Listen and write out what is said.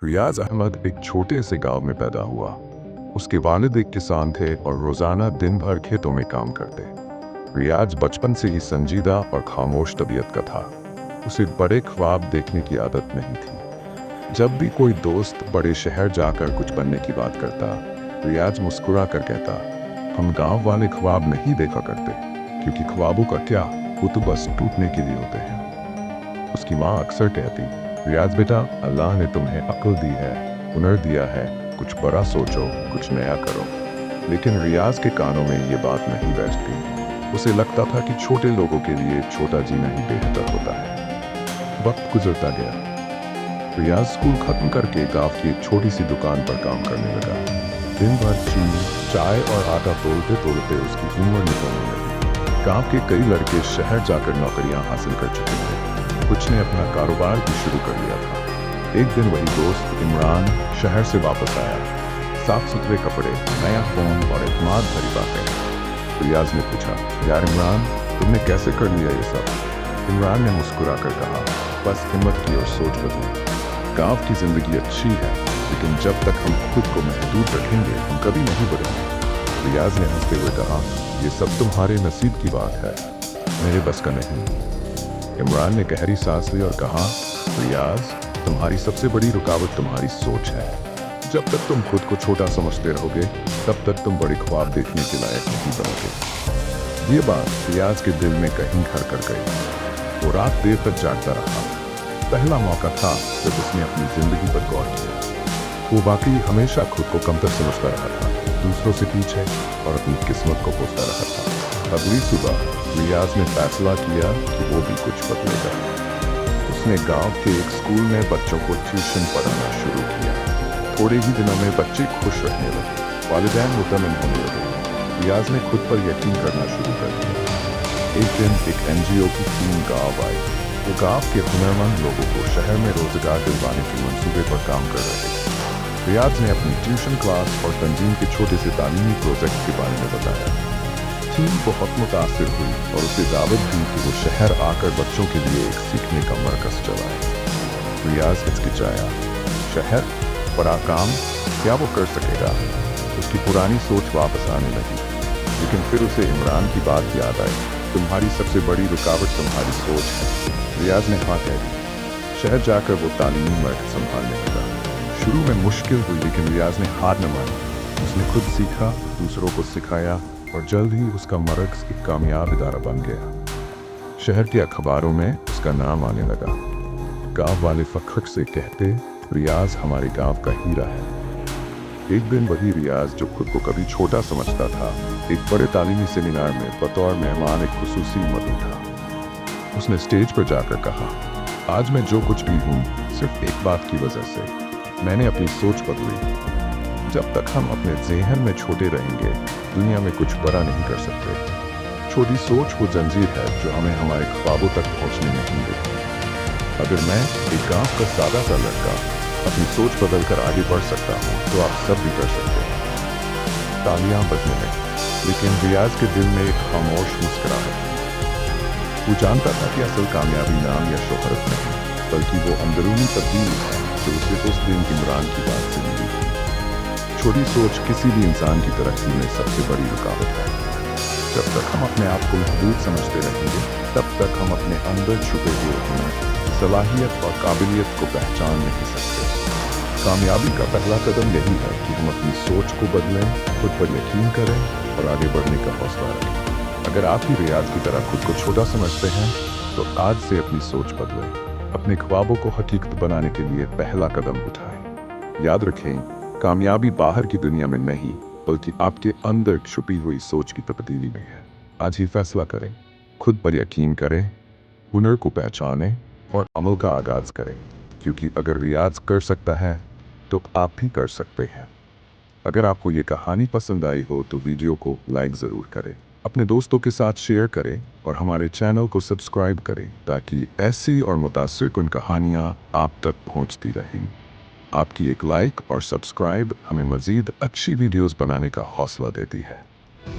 रियाज अहमद एक छोटे से गांव में पैदा हुआ। उसके वालिद एक किसान थे और रोजाना दिन भर खेतों में काम करते। रियाज बचपन से ही संजीदा और खामोश तबीयत का था। उसे बड़े ख्वाब देखने की आदत नहीं थी। जब भी कोई दोस्त बड़े शहर जाकर कुछ बनने की बात करता, रियाज मुस्कुरा कर कहता, हम गांव वाले ख्वाब नहीं देखा करते, क्योंकि ख्वाबों का क्या, वो तो बस टूटने के लिए होते हैं। उसकी माँ अक्सर कहती, रियाज बेटा, अल्लाह ने तुम्हें अक्ल दी है, हुनर दिया है, कुछ बड़ा सोचो, कुछ नया करो। लेकिन रियाज के कानों में ये बात नहीं बैठती। उसे लगता था कि छोटे लोगों के लिए छोटा जीना ही बेहतर होता है। वक्त गुजरता गया। रियाज स्कूल खत्म करके गांव की एक छोटी सी दुकान पर काम करने लगा। दिन भर चीनी, चाय और आटा तोलते तोलते उसकी उम्र निकलने लगी। गांव के कई लड़के शहर जाकर नौकरियां हासिल कर चुके थे। कुछ ने अपना कारोबार भी शुरू कर लिया था। एक दिन वही दोस्त इमरान शहर से वापस आया। साफ सुथरे कपड़े, नया फोन और एतमाद भरी बातें। रियाज ने पूछा, यार इमरान, तुमने कैसे कर लिया ये सब? इमरान ने मुस्कुरा कर कहा, बस हिम्मत की और सोच बदली। गांव की जिंदगी अच्छी है, लेकिन जब तक हम खुद को महदूद रखेंगे हम कभी नहीं बढ़ेंगे। रियाज ने हंसते हुए कहा, ये सब तुम्हारे नसीब की बात है, मेरे बस का नहीं। इमरान ने गहरी सांस ली और कहा, रियाज, तुम्हारी सबसे बड़ी रुकावट तुम्हारी सोच है। जब तक तुम खुद को छोटा समझते रहोगे, तब तक तुम बड़े ख्वाब देखने के लायक नहीं बनोगे। ये बात रियाज के दिल में कहीं घर कर गई। वो रात देर तक जागता रहा। पहला मौका था जब उसने अपनी जिंदगी पर गौर किया। वो वाकई हमेशा खुद को कमतर समझता रहा था, दूसरों से पीछे, और अपनी किस्मत को कोसता रहा था। अगली सुबह रियाज ने फैसला किया कि वो भी कुछ बदलेगा। उसने गांव के एक स्कूल में बच्चों को ट्यूशन पढ़ाना शुरू किया। थोड़े ही दिनों में बच्चे खुश रहने लगे, वालिदैन मुतमईन होने लगे। रियाज ने खुद पर यकीन करना शुरू कर दिया। एक दिन एक NGO की टीम गांव आई। वो गांव के हुनरमंद लोगों को शहर में रोजगार दिलवाने के मंसूबे पर काम कर रहे थे। रियाज ने अपनी ट्यूशन क्लास और तंजीम के छोटे से तालीमी प्रोजेक्ट के बारे में बताया। टीम बहुत मुतासिर हुई और उसे दावत दी कि वो शहर आकर बच्चों के लिए एक सीखने का मरकज चलाए। रियाज हिचकिचाया, शहर, बड़ा काम, क्या वो कर सकेगा? उसकी पुरानी सोच वापस आने लगी। लेकिन फिर उसे इमरान की बात याद आई, तुम्हारी सबसे बड़ी रुकावट तुम्हारी सोच है। रियाज ने हाँ कह दी। शहर जाकर वो तालीमी मरकज संभालने लगा। शुरू में मुश्किल हुई, लेकिन रियाज ने हार न मानी। उसने खुद सीखा, दूसरों को सिखाया, और जल्द ही उसका मरकज एक कामयाब इदारा बन गया। शहर के अखबारों में उसका नाम आने लगा। गांव वाले फख्र से कहते, रियाज हमारे गांव का हीरा है। एक दिन वही रियाज जो खुद को कभी छोटा समझता था, एक बड़े तालीमी सेमिनार में बतौर मेहमान एक खुसूसी मदद था। उसने स्टेज पर जाकर कहा, आज मैं जो कुछ भी हूँ, सिर्फ एक बात की वजह से, मैंने अपनी सोच बदली। जब तक हम अपने ज़हन में छोटे रहेंगे, दुनिया में कुछ बड़ा नहीं कर सकते। छोटी सोच वो जंजीर है जो हमें हमारे ख्वाबों तक पहुंचने नहीं देती। अगर मैं, एक गांव का सादा सा लड़का, अपनी सोच बदलकर आगे बढ़ सकता हूं, तो आप सब भी कर सकते हैं। तालियां बजने लगी, लेकिन रियाज के दिल में एक खामोश मुस्कुराहट थी। वो जानता था कि असल कामयाबी नाम या शोहरत नहीं, बल्कि वो अंदरूनी तब्दीली है जो उसे उस दिन इमरान की बात से मिली थी। छोटी सोच किसी भी इंसान की तरक्की में सबसे बड़ी रुकावट है। जब तक हम अपने आप को महदूद समझते रहेंगे, तब तक हम अपने अंदर छुपे हुए हुनर, सलाहियत और काबिलियत को पहचान नहीं सकते। कामयाबी का पहला कदम यही है कि हम अपनी सोच को बदलें, खुद पर यकीन करें और आगे बढ़ने का हौसला रखें। अगर आप भी रियाज की तरह खुद को छोटा समझते हैं, तो आज से अपनी सोच बदलें। अपने ख्वाबों को हकीकत बनाने के लिए पहला कदम उठाएं। याद रखें, कामयाबी बाहर की दुनिया में नहीं, बल्कि आपके अंदर छुपी हुई सोच की तब्दीली में है। आज ही फैसला करें, खुद पर यकीन करें, हुनर को पहचानें और अमल का आगाज करें, क्योंकि अगर रियाज कर सकता है, तो आप भी कर सकते हैं। अगर आपको ये कहानी पसंद आई हो तो वीडियो को लाइक ज़रूर करें, अपने दोस्तों के साथ शेयर करें और हमारे चैनल को सब्सक्राइब करें, ताकि ऐसी और मुतासिर कहानियाँ आप तक पहुँचती रहें। आपकी एक लाइक और सब्सक्राइब हमें मज़ीद अच्छी वीडियोस बनाने का हौसला देती है।